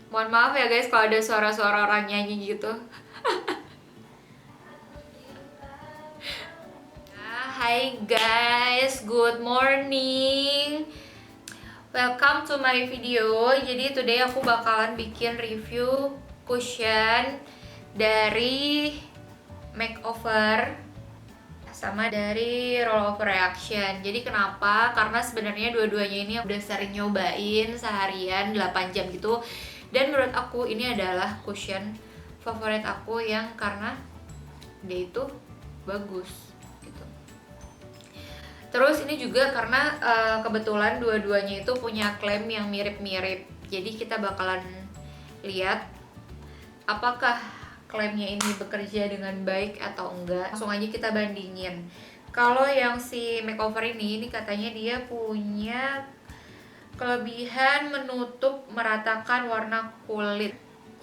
Mohon maaf ya guys kalau ada suara-suara orang nyanyi gitu. Hai guys, good morning. Welcome to my video. Jadi today aku bakalan bikin review cushion dari makeover sama dari roll over reaction. Jadi kenapa? Karena sebenarnya dua-duanya ini udah sering nyobain seharian 8 jam gitu. Dan menurut aku ini adalah cushion favorit aku yang karena dia itu bagus gitu. Terus ini juga karena kebetulan dua-duanya itu punya klaim yang mirip-mirip. Jadi kita bakalan lihat apakah klaimnya ini bekerja dengan baik atau enggak. Langsung aja kita bandingin. Kalau yang si makeover ini katanya dia punya kelebihan menutup meratakan warna kulit.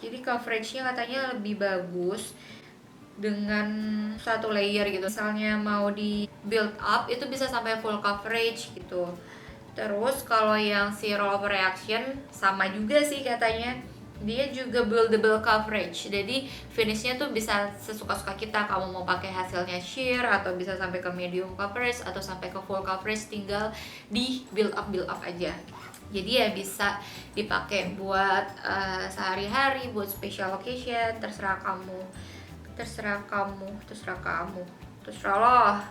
Jadi coveragenya katanya lebih bagus dengan satu layer gitu. Misalnya mau di build up itu bisa sampai full coverage gitu. Terus kalau yang si roll over reaction sama juga sih katanya, dia juga buildable coverage. Jadi finishnya tuh bisa sesuka-suka kita. Kamu mau pakai hasilnya sheer atau bisa sampai ke medium coverage atau sampai ke full coverage, tinggal di build up aja. Jadi ya bisa dipakai buat sehari-hari, buat special occasion, terserah kamu, terserah loh.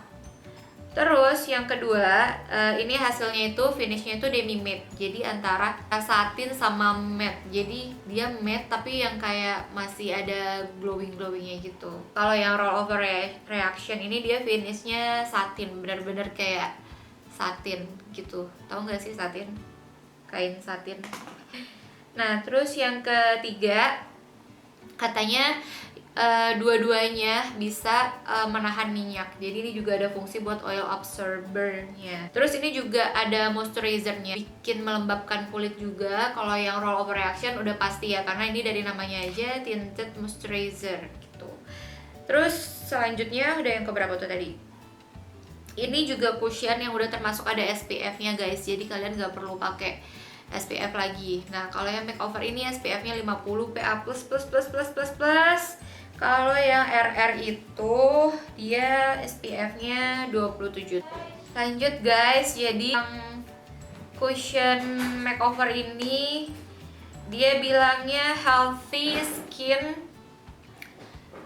Terus yang kedua, ini hasilnya itu finishnya itu demi matte. Jadi antara satin sama matte. Jadi dia matte tapi yang kayak masih ada glowingnya gitu. Kalau yang roll over reaction ini dia finishnya satin, bener-bener kayak satin gitu. Tahu nggak sih satin? Kain satin. Nah terus yang ketiga, katanya dua-duanya bisa menahan minyak. Jadi ini juga ada fungsi buat oil absorbernya. Terus ini juga ada moisturizernya, bikin melembabkan kulit juga. Kalau yang roll over reaction udah pasti ya, karena ini dari namanya aja tinted moisturizer gitu. Terus selanjutnya udah yang keberapa tuh tadi? Ini juga cushion yang udah termasuk ada SPF-nya guys. Jadi kalian nggak perlu pakai SPF lagi. Nah kalau yang makeover ini SPF-nya 50 PA++++++. Kalau yang RR itu dia SPF-nya 27. Lanjut guys, jadi yang cushion makeover ini dia bilangnya healthy skin,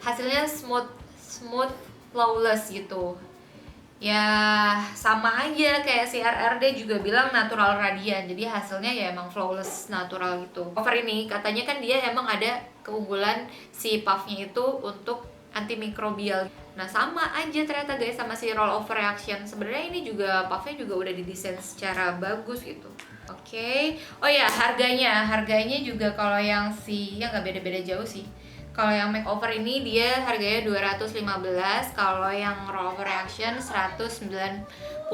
hasilnya smooth flawless gitu. Ya sama aja kayak si RRD juga bilang natural radiant, jadi hasilnya ya emang flawless natural gitu. Cover ini katanya kan dia emang ada keunggulan si puffnya itu untuk antimikrobial. Nah sama aja ternyata guys sama si roll over reaction. Sebenarnya ini juga puffnya juga udah didesain secara bagus gitu. Oke. Oh ya harganya juga kalau yang si ya nggak beda-beda jauh sih. Kalau yang makeover ini dia harganya 215, kalau yang roll over reaction 195.000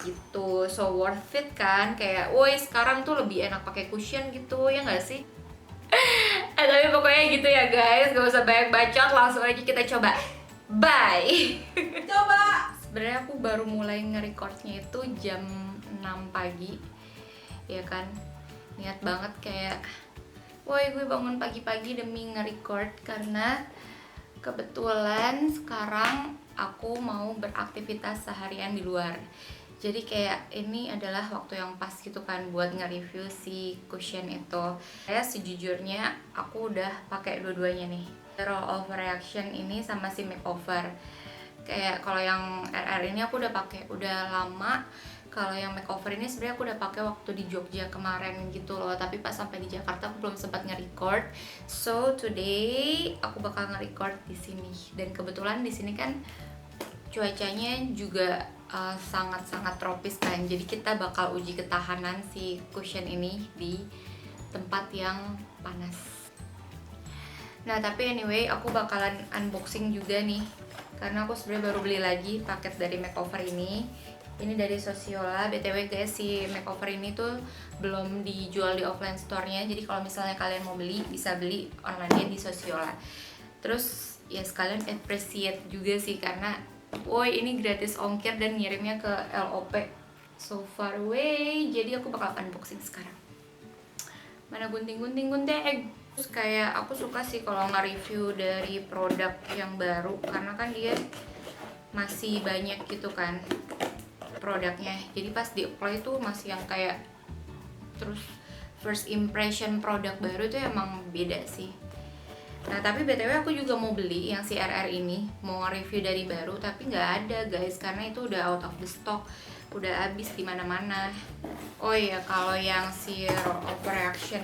gitu. So worth it kan? Kayak woi sekarang tuh lebih enak pakai cushion gitu ya nggak sih? Tapi pokoknya gitu ya guys, gak usah banyak bacot, langsung aja kita coba. Bye. Coba. Sebenarnya aku baru mulai nge-recordnya itu jam 6 pagi. Ya kan? Niat banget kayak woi gue bangun pagi-pagi demi nge-record karena kebetulan sekarang aku mau beraktivitas seharian di luar. Jadi kayak ini adalah waktu yang pas gitu kan buat nge-review si cushion itu. Saya sejujurnya aku udah pakai dua-duanya nih, roll over reaction ini sama si makeover. Kayak kalau yang RR ini aku udah pakai udah lama. Kalau yang makeover ini sebenarnya aku udah pakai waktu di Jogja kemarin gitu loh, tapi pas sampai di Jakarta aku belum sempat nge-record. So today aku bakal nge-record di sini. Dan kebetulan di sini kan cuacanya juga sangat-sangat tropis kan. Jadi kita bakal uji ketahanan si cushion ini di tempat yang panas. Nah tapi anyway aku bakalan unboxing juga nih, karena aku sebenarnya baru beli lagi paket dari makeover ini. Ini dari Sosiola. BTW guys, si makeover ini tuh belum dijual di offline store-nya. Jadi kalau misalnya kalian mau beli, bisa beli online-nya di Sosiola. Terus ya sekalian appreciate juga sih karena woi ini gratis ongkir dan ngirimnya ke LOP so far away. Jadi aku bakal unboxing sekarang. mana gunting-gunting gunting. Terus kayak aku suka sih kalau nge-review dari produk yang baru, karena kan dia masih banyak gitu kan produknya, jadi pas di apply tuh masih yang kayak, terus first impression produk baru tuh emang beda sih. Nah tapi btw aku juga mau beli yang si RR ini, mau review dari baru, tapi nggak ada guys karena itu udah out of the stock, udah habis di mana-mana. Oh iya, kalau yang si Roll of Reaction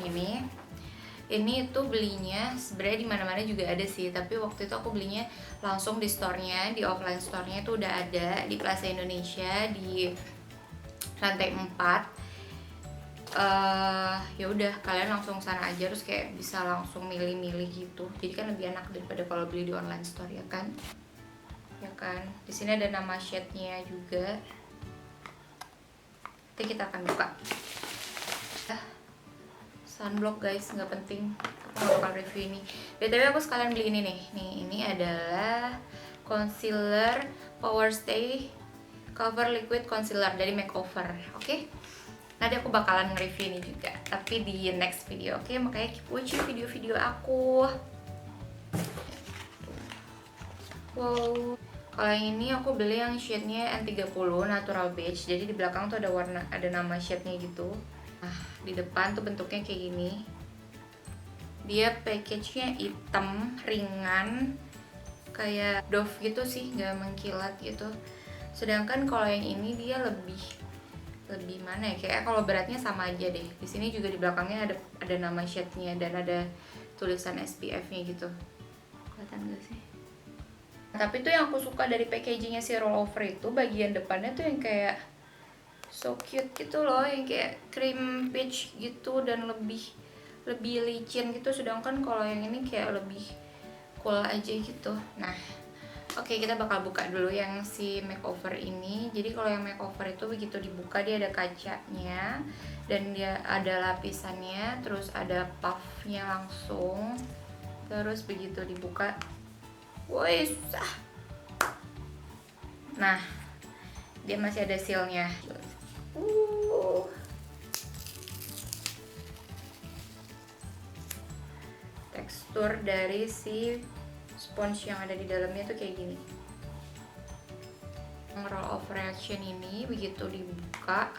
ini tuh belinya sebenarnya di mana-mana juga ada sih, tapi waktu itu aku belinya langsung di store-nya, di offline store-nya itu udah ada di Plaza Indonesia di lantai 4. Ya udah, kalian langsung sana aja, terus kayak bisa langsung milih-milih gitu, jadi kan lebih enak daripada kalau beli di online store, ya kan. Di sini ada nama shade-nya juga, nanti kita akan buka. Sunblock guys, nggak penting, aku nggak bakal review ini. btw aku sekalian beli ini nih, ini adalah concealer Power Stay Cover Liquid Concealer dari Makeover. Oke, nanti aku bakalan nge-review ini juga, tapi di next video. Oke, makanya keep watching video-video aku. Wow, kalau yang ini aku beli yang shade-nya N30 Natural Beige, jadi di belakang tuh ada nama shade-nya gitu. Nah, di depan tuh bentuknya kayak gini. Dia package-nya hitam, ringan, kayak Dove gitu sih, nggak mengkilat gitu. Sedangkan kalau yang ini dia lebih mana ya? Kayak kalau beratnya sama aja deh. Di sini juga di belakangnya ada nama shade-nya dan ada tulisan SPF-nya gitu. Kelihatan nggak sih? Tapi tuh yang aku suka dari packagingnya si rollover itu, bagian depannya tuh yang kayak so cute gitu loh, yang kayak cream peach gitu dan lebih licin gitu. Sedangkan kalau yang ini kayak lebih cool aja gitu. Nah, oke, kita bakal buka dulu yang si makeover ini. Jadi kalau yang makeover itu begitu dibuka dia ada kacanya dan dia ada lapisannya, terus ada puffnya langsung. Terus begitu dibuka, woi susah. Nah, dia masih ada sealnya. Tekstur dari si sponge yang ada di dalamnya tuh kayak gini. Roll of Reaction ini begitu dibuka,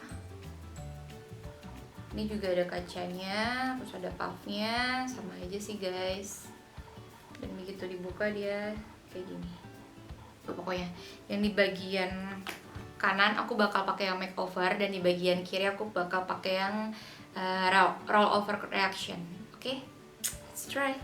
ini juga ada kacanya, terus ada puffnya, sama aja sih guys. Dan begitu dibuka dia kayak gini. Pokoknya yang di bagian kanan aku bakal pakai yang makeover, dan di bagian kiri aku bakal pakai yang roll over reaction. Oke, let's try.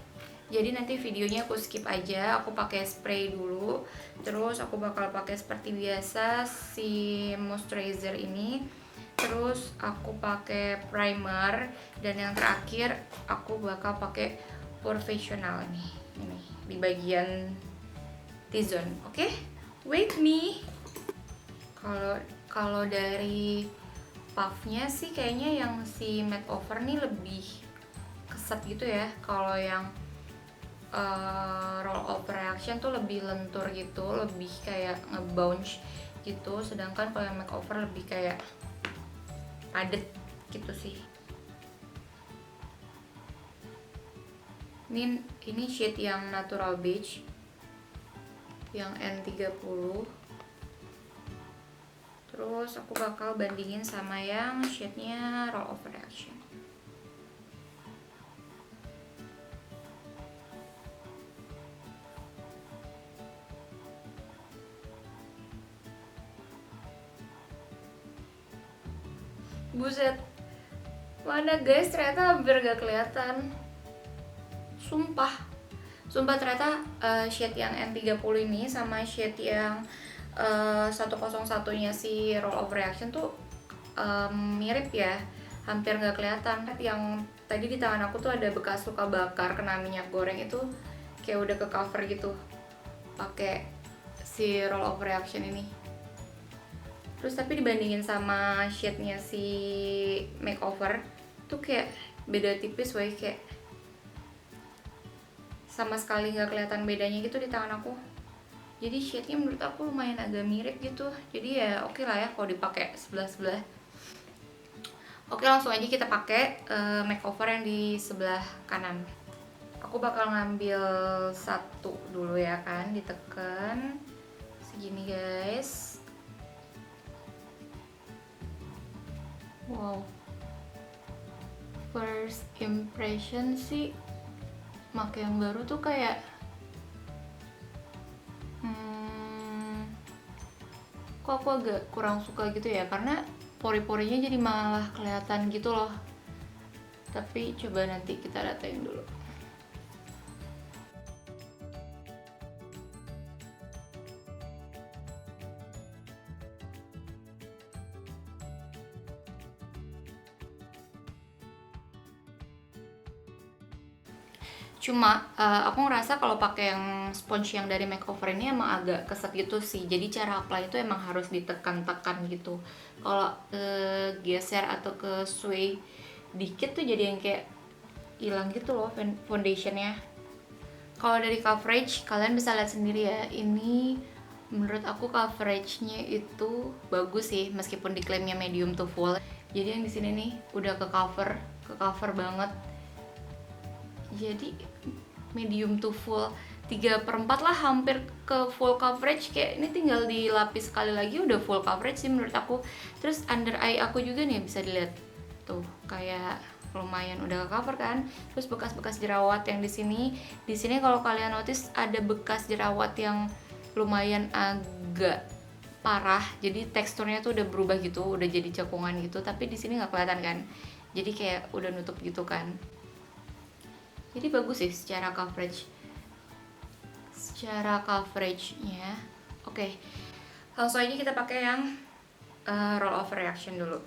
Jadi nanti videonya aku skip aja, aku pakai spray dulu, terus aku bakal pakai seperti biasa si moisturizer ini, terus aku pakai primer, dan yang terakhir aku bakal pakai professional nih, ini di bagian T-zone. Oke, wait me. Kalau dari puffnya sih kayaknya yang si makeover nih lebih keset gitu ya. Kalau yang roll of reaction tuh lebih lentur gitu, lebih kayak ngebounce gitu. Sedangkan kalau yang makeover lebih kayak padet gitu sih. Ini shade yang natural beige yang N30. Terus aku bakal bandingin sama yang shade-nya roll of reaction. Buset, mana guys, ternyata hampir gak kelihatan. Sumpah ternyata shade yang N30 ini sama shade yang 101-nya si roll of reaction tuh mirip ya, hampir gak kelihatan. Yang tadi di tangan aku tuh ada bekas luka bakar kena minyak goreng, itu kayak udah ke cover gitu pakai si roll of reaction ini. Terus tapi dibandingin sama shade-nya si makeover tuh kayak beda tipis, kayak sama sekali nggak kelihatan bedanya gitu di tangan aku. Jadi shade-nya menurut aku lumayan agak mirip gitu. Jadi ya oke lah ya kalau dipakai sebelah-sebelah. Oke, langsung aja kita pakai makeover yang di sebelah kanan. Aku bakal ngambil satu dulu ya kan, ditekan segini guys. Wow, first impression sih make yang baru tuh kayak kok aku agak kurang suka gitu ya, karena pori-porinya jadi malah kelihatan gitu loh. Tapi coba nanti kita ratain dulu. Cuma aku ngerasa kalau pakai yang sponge yang dari makeover ini emang agak keset gitu sih. Jadi cara apply itu emang harus ditekan-tekan gitu. Kalau geser atau ke sway dikit tuh jadi yang kayak hilang gitu loh foundationnya. Kalau dari coverage kalian bisa lihat sendiri ya. Ini menurut aku coveragenya itu bagus sih, meskipun diklaimnya medium to full. Jadi yang di sini nih udah ke cover banget. Jadi medium to full 3/4 lah, hampir ke full coverage. Kayak ini tinggal dilapis sekali lagi udah full coverage sih menurut aku. Terus under eye aku juga nih bisa dilihat tuh, kayak lumayan udah ke cover kan. Terus bekas-bekas jerawat yang di sini kalau kalian notice ada bekas jerawat yang lumayan agak parah. Jadi teksturnya tuh udah berubah gitu, udah jadi cekungan gitu. Tapi di sini nggak kelihatan kan. Jadi kayak udah nutup gitu kan. Jadi bagus sih secara coveragenya. Oke, langsung aja kita pakai yang roll over reaction dulu.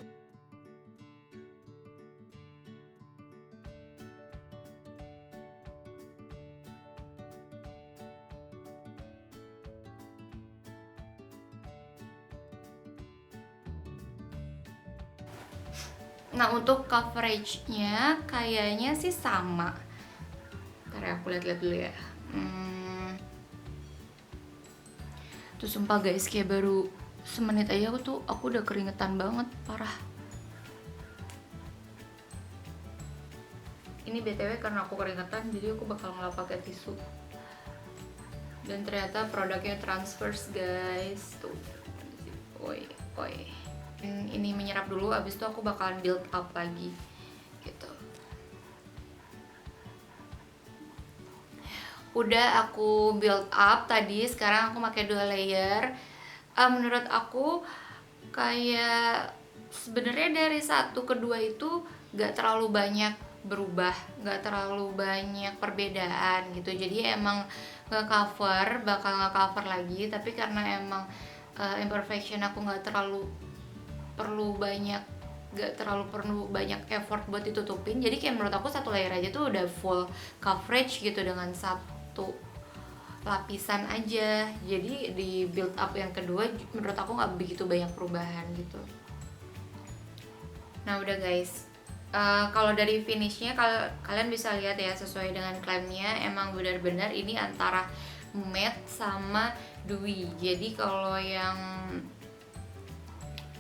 Nah, untuk coveragenya kayaknya sih sama. Ntar ya, aku lihat-lihat dulu ya. Tuh sumpah guys, kayak baru semenit aja aku udah keringetan banget, parah. Ini BTW karena aku keringetan, jadi aku bakal ngelap pakai tisu. Dan ternyata produknya transverse guys. Tuh. Oi. Ini menyerap dulu, abis itu aku bakalan build up lagi gitu. Udah aku build up tadi, sekarang aku pakai 2 layer. Menurut aku kayak sebenarnya dari 1 ke 2 itu gak terlalu banyak berubah, gak terlalu banyak perbedaan gitu. Jadi emang bakal nge-cover lagi, tapi karena emang imperfection aku gak terlalu perlu banyak effort buat ditutupin. Jadi kayak menurut aku 1 layer aja tuh udah full coverage gitu dengan 1 lapisan aja. Jadi di build up yang kedua menurut aku nggak begitu banyak perubahan gitu. Nah udah guys, kalau dari finishnya kalian bisa lihat ya, sesuai dengan klaimnya emang benar-benar ini antara matte sama dewy. Jadi kalau yang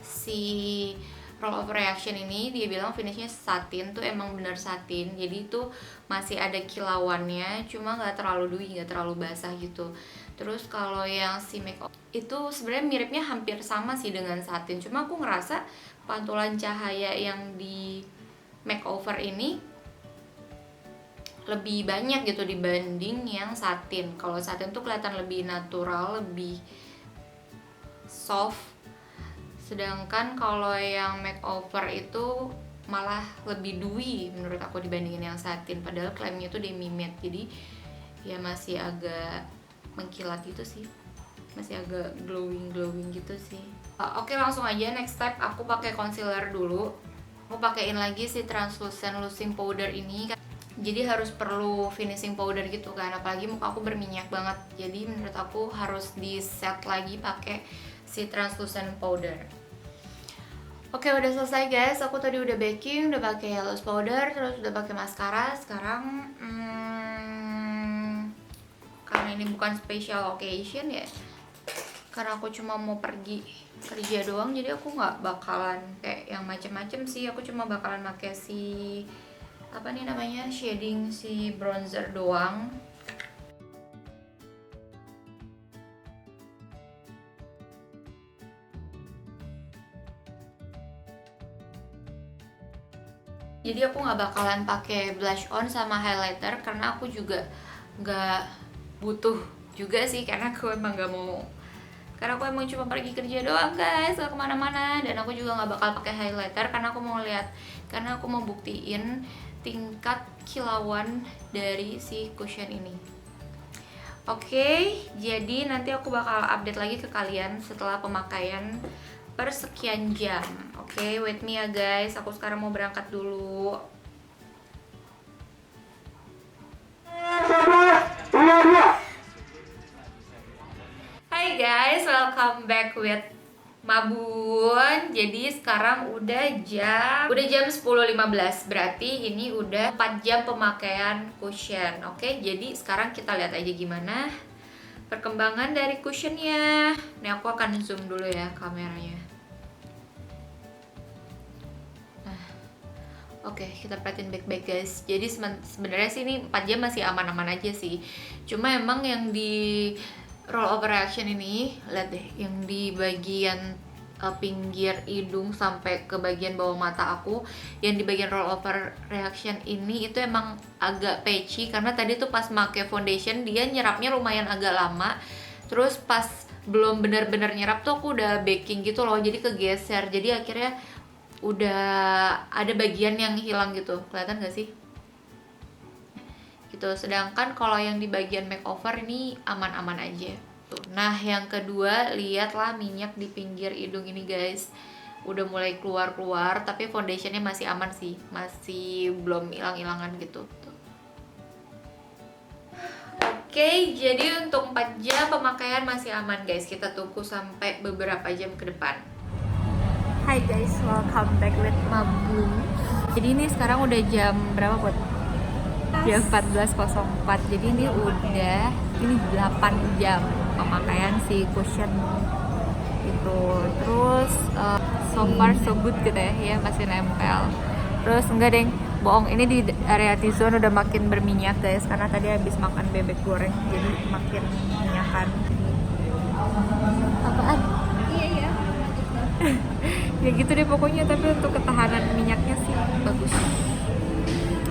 si roll over reaction ini dia bilang finishnya satin, tuh emang bener satin. Jadi itu masih ada kilauannya, cuma nggak terlalu dewy, nggak terlalu basah gitu. Terus kalau yang si makeup itu sebenarnya miripnya hampir sama sih dengan satin, cuma aku ngerasa pantulan cahaya yang di makeover ini lebih banyak gitu dibanding yang satin. Kalau satin tuh kelihatan lebih natural, lebih soft. Sedangkan kalau yang makeover itu malah lebih dewy menurut aku dibandingin yang satin. Padahal klaimnya tuh demi matte, jadi ya masih agak mengkilat gitu sih, masih agak glowing gitu sih. Oke, langsung aja next step aku pakai concealer dulu. Aku pakein lagi si translucent loosing powder ini. Jadi harus perlu finishing powder gitu kan, apalagi muka aku berminyak banget. Jadi menurut aku harus di set lagi pakai si translucent powder. Oke, udah selesai guys. Aku tadi udah baking, udah pakai loose powder, terus udah pakai mascara. Sekarang karena ini bukan special occasion ya, karena aku cuma mau pergi kerja doang, jadi aku nggak bakalan kayak yang macem-macem sih. Aku cuma bakalan pakai si apa nih namanya, shading si bronzer doang. Jadi aku nggak bakalan pakai blush on sama highlighter karena aku juga nggak butuh juga sih, karena aku emang nggak mau, karena aku emang cuma pergi kerja doang guys, gak kemana-mana. Dan aku juga nggak bakal pakai highlighter karena aku mau lihat, karena aku mau buktiin tingkat kilauan dari si cushion ini. Oke, jadi nanti aku bakal update lagi ke kalian setelah pemakaian per sekian jam. Oke, wait me ya guys, aku sekarang mau berangkat dulu. Hai guys, welcome back with Mabun. Jadi sekarang udah jam 10.15, berarti ini udah 4 jam pemakaian cushion. Oke, jadi sekarang kita lihat aja gimana perkembangan dari cushionnya. Nih aku akan zoom dulu ya kameranya. Nah, oke, kita perhatiin baik-baik guys. Jadi sebenarnya sih ini 4 jam masih aman-aman aja sih. Cuma emang yang di roll over reaction ini, lihat deh, yang di bagian pinggir hidung sampai ke bagian bawah mata aku, yang di bagian roll over reaction ini itu emang agak patchy karena tadi tuh pas pakai foundation dia nyerapnya lumayan agak lama. Terus pas belum benar-benar nyerap tuh aku udah baking gitu loh, jadi kegeser. Jadi akhirnya udah ada bagian yang hilang gitu. Kelihatan gak sih? Gitu. Sedangkan kalau yang di bagian makeover ini aman-aman aja. Tuh. Nah, yang kedua, lihatlah minyak di pinggir hidung ini guys. Udah mulai keluar-keluar, tapi foundationnya masih aman sih. Masih belum hilang-hilangan gitu. Tuh. Oke, jadi untuk 4 jam pemakaian masih aman guys. Kita tunggu sampai beberapa jam ke depan. Hai guys, welcome back with Mabun. Jadi ini sekarang udah jam berapa buat? Jam 14.04. Jadi ini udah 8 jam pemakaian si cushion itu. Terus so far so good gitu ya, masih nempel. Terus enggak deng, bohong, ini di area T-zone udah makin berminyak guys, karena tadi habis makan bebek goreng jadi makin minyakan. Apaan? Iya ya gitu deh pokoknya, tapi untuk ketahanan minyaknya sih bagus.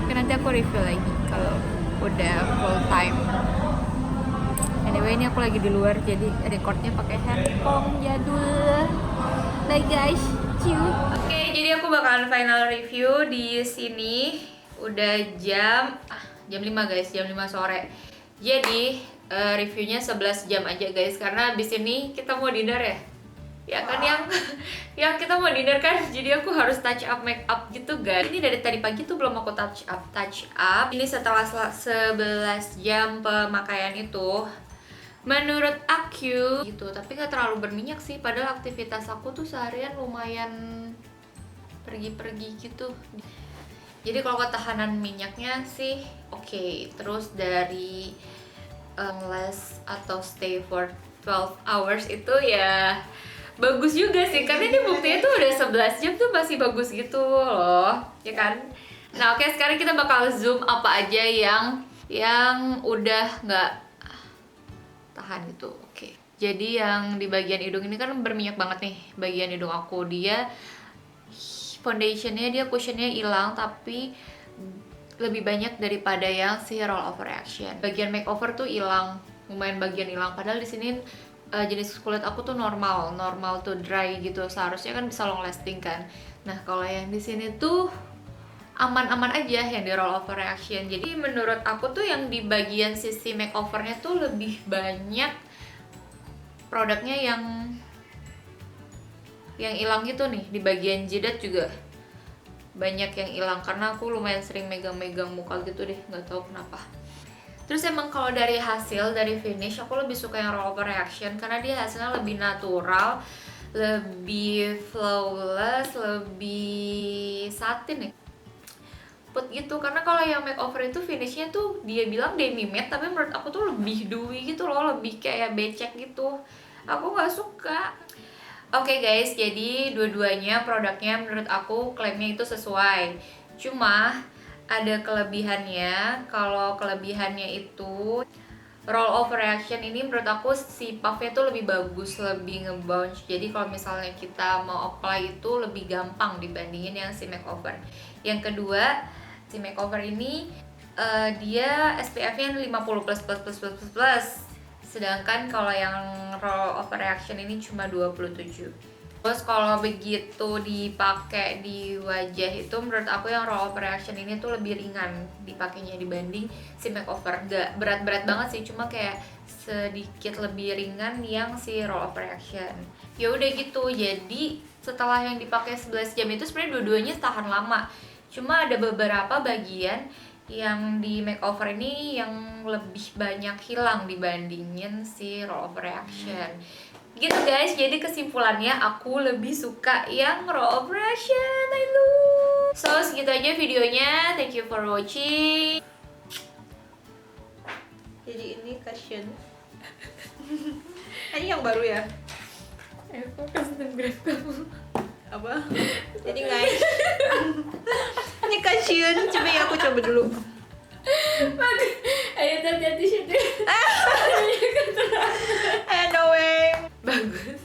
Oke, nanti aku review lagi kalau udah full time. Anyway, ini aku lagi di luar jadi recordnya pakai handphone jadul. Bye guys, ciu. Oke, jadi aku bakalan final review di sini. Udah jam 5 guys, jam 5 sore. Jadi reviewnya 11 jam aja guys, karena abis ini kita mau dinner ya. Ya kan, yang kita mau dinner kan, jadi aku harus touch up make up gitu guys. Ini dari tadi pagi tuh belum aku touch up. Ini setelah 11 jam pemakaian itu, menurut aku gitu, tapi nggak terlalu berminyak sih. Padahal aktivitas aku tuh seharian lumayan pergi-pergi gitu. Jadi kalau ketahanan minyaknya sih oke. Terus dari last atau stay for 12 hours itu ya bagus juga sih, karena ini buktinya tuh udah 11 jam tuh masih bagus gitu loh, ya kan? Nah oke, sekarang kita bakal zoom apa aja yang udah nggak tahan gitu. Oke, jadi yang di bagian hidung ini kan berminyak banget nih bagian hidung aku. Dia foundationnya, dia cushionnya hilang, tapi lebih banyak daripada yang si roll over reaction. Bagian makeover tuh hilang, lumayan bagian hilang. Padahal di sini jenis kulit aku tuh normal tuh dry gitu, seharusnya kan bisa long lasting kan. Nah kalau yang di sini tuh aman-aman aja yang di roll over reaction. Jadi menurut aku tuh yang di bagian sisi makeovernya tuh lebih banyak produknya yang hilang gitu nih. Di bagian jidat juga banyak yang hilang, karena aku lumayan sering megang-megang muka gitu deh, nggak tahu kenapa. Terus emang kalau dari hasil, dari finish, aku lebih suka yang roll over reaction karena dia hasilnya lebih natural, lebih flawless, lebih satin ya, put gitu. Karena kalau yang makeover itu finishnya tuh dia bilang demi matte, tapi menurut aku tuh lebih dewy gitu loh, lebih kayak becek gitu. Aku nggak suka. Oke guys, jadi dua-duanya produknya menurut aku klaimnya itu sesuai. Cuma ada kelebihannya. Kalau kelebihannya itu roll over reaction ini menurut aku si puffnya tuh lebih bagus, lebih ngebounce. Jadi kalau misalnya kita mau apply itu lebih gampang dibandingin yang si makeover. Yang kedua, si makeover ini dia SPF-nya 50 plus plus plus plus plus plus. Sedangkan kalau yang roll over reaction ini cuma 27. Terus kalau begitu dipakai di wajah itu menurut aku yang roll over reaction ini tuh lebih ringan dipakainya dibanding si makeover. Gak berat-berat banget sih, cuma kayak sedikit lebih ringan yang si roll over reaction. Ya udah gitu. Jadi setelah yang dipakai 11 jam itu sebenarnya dua-duanya tahan lama. Cuma ada beberapa bagian yang di makeover ini yang lebih banyak hilang dibandingin si roll over reaction. Gitu guys, jadi kesimpulannya aku lebih suka yang roll over reaction. I love. So segitu aja videonya. Thank you for watching. Jadi ini cushion. Ini yang baru ya? Aku kasih grab kamu. Apa? Jadi guys, ini cushion. Coba ya, aku coba dulu. Ayo hati-hati sih. No way. Bagus.